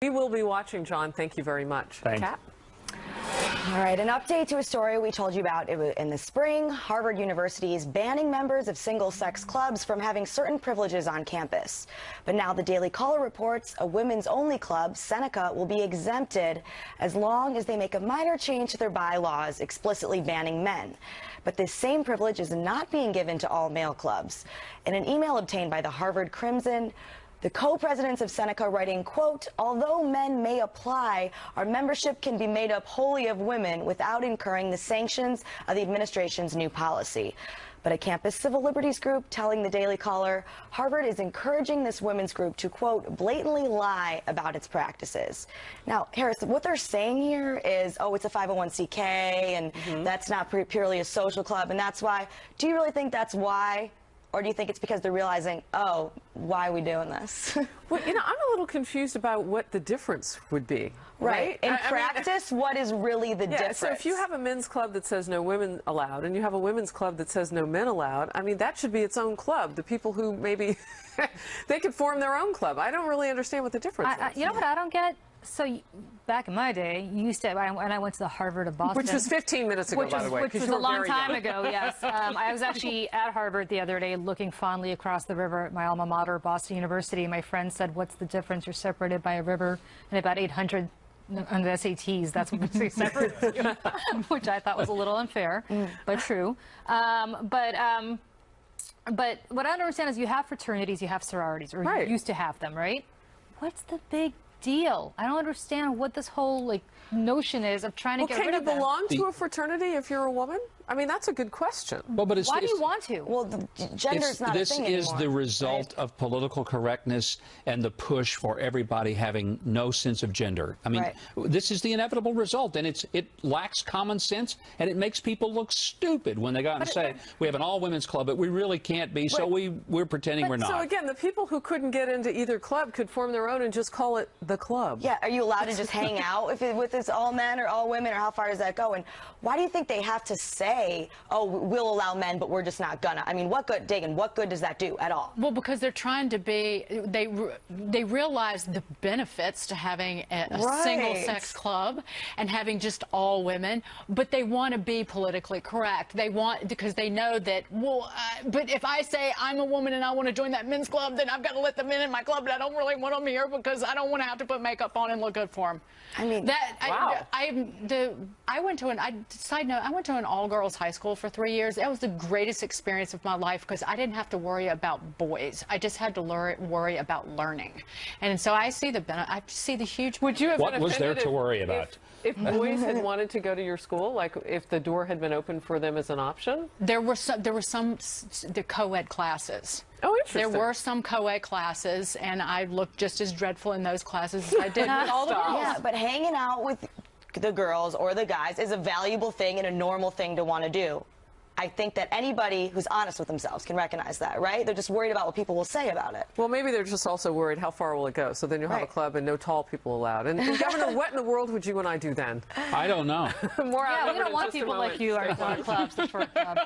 We will be watching, John. Thank you very much. Thanks. Kat? All right, an update to a story we told you about in the spring. Harvard University is banning members of single-sex clubs from having certain privileges on campus. But now the Daily Caller reports a women's-only club, Seneca, will be exempted as long as they make a minor change to their bylaws explicitly banning men. But this same privilege is not being given to all male clubs. In an email obtained by the Harvard Crimson, the co-presidents of Seneca writing, quote, although men may apply, our membership can be made up wholly of women without incurring the sanctions of the administration's new policy. But a campus civil liberties group telling the Daily Caller, Harvard is encouraging this women's group to, quote, blatantly lie about its practices. Now, Harris, what they're saying here is, oh, it's a 501c(k) and that's not purely a social club, and that's why. Do you really think that's why? Or do you think it's because they're realizing, oh, why are we doing this? Well, you know, I'm a little confused about what the difference would be. Right. In practice, what is really the difference? So if you have a men's club that says no women allowed, and you have a women's club that says no men allowed, I mean, that should be its own club. The people who maybe, they could form their own club. I don't really understand what the difference is. You know what I don't get? So back in my day, you used to, when I went to the Harvard of Boston. Which was 15 minutes ago, by the way. Which was a long time ago, yes. I was actually at Harvard the other day looking fondly across the river at my alma mater, Boston University. My friend said, what's the difference? You're separated by a river and about 800 on the SATs. That's what they separate you, which I thought was a little unfair, but true. But what I don't understand is you have fraternities, you have sororities, or you used to have them, right? What's the big deal? I don't understand what this whole notion is of trying to get rid of them. Can you belong to a fraternity if you're a woman? I mean, that's a good question. Well, but why do you want to? Well, gender's not a thing anymore. This is the result of political correctness and the push for everybody having no sense of gender. I mean, this is the inevitable result, and it lacks common sense, and it makes people look stupid when they go out and say, we have an all-women's club, but we really can't be, so we're pretending we're not. So again, the people who couldn't get into either club could form their own and just call it the club. Yeah, are you allowed to just hang out with it's all men or all women, or how far does that go? And why do you think they have to say, oh, we'll allow men, but we're just not gonna? I mean, what good, Dagen, what good does that do at all? Well, because they're trying to be, they realize the benefits to having a single-sex club and having just all women, but they want to be politically correct. They want, because they know that, well, but if I say I'm a woman and I want to join that men's club, then I've got to let the men in my club, and I don't really want them here because I don't want to have to put makeup on and look good for them. I mean, I went to an all-girls high school for 3 years. That was the greatest experience of my life because I didn't have to worry about boys. I just had to worry about learning. And so I see the huge. Would you have what was there to worry about? If boys had wanted to go to your school, like if the door had been open for them as an option? There were some co-ed classes. Oh, interesting. There were some co-ed classes, and I looked just as dreadful in those classes as I did with all the girls. Yeah, but hanging out with the girls or the guys is a valuable thing and a normal thing to want to do. I think that anybody who's honest with themselves can recognize that, right? They're just worried about what people will say about it. Well, maybe they're just also worried, how far will it go? So then you'll have a club and no tall people allowed. And Governor, what in the world would you and I do then? I don't know. Yeah, we don't want people like you in our clubs, the short club.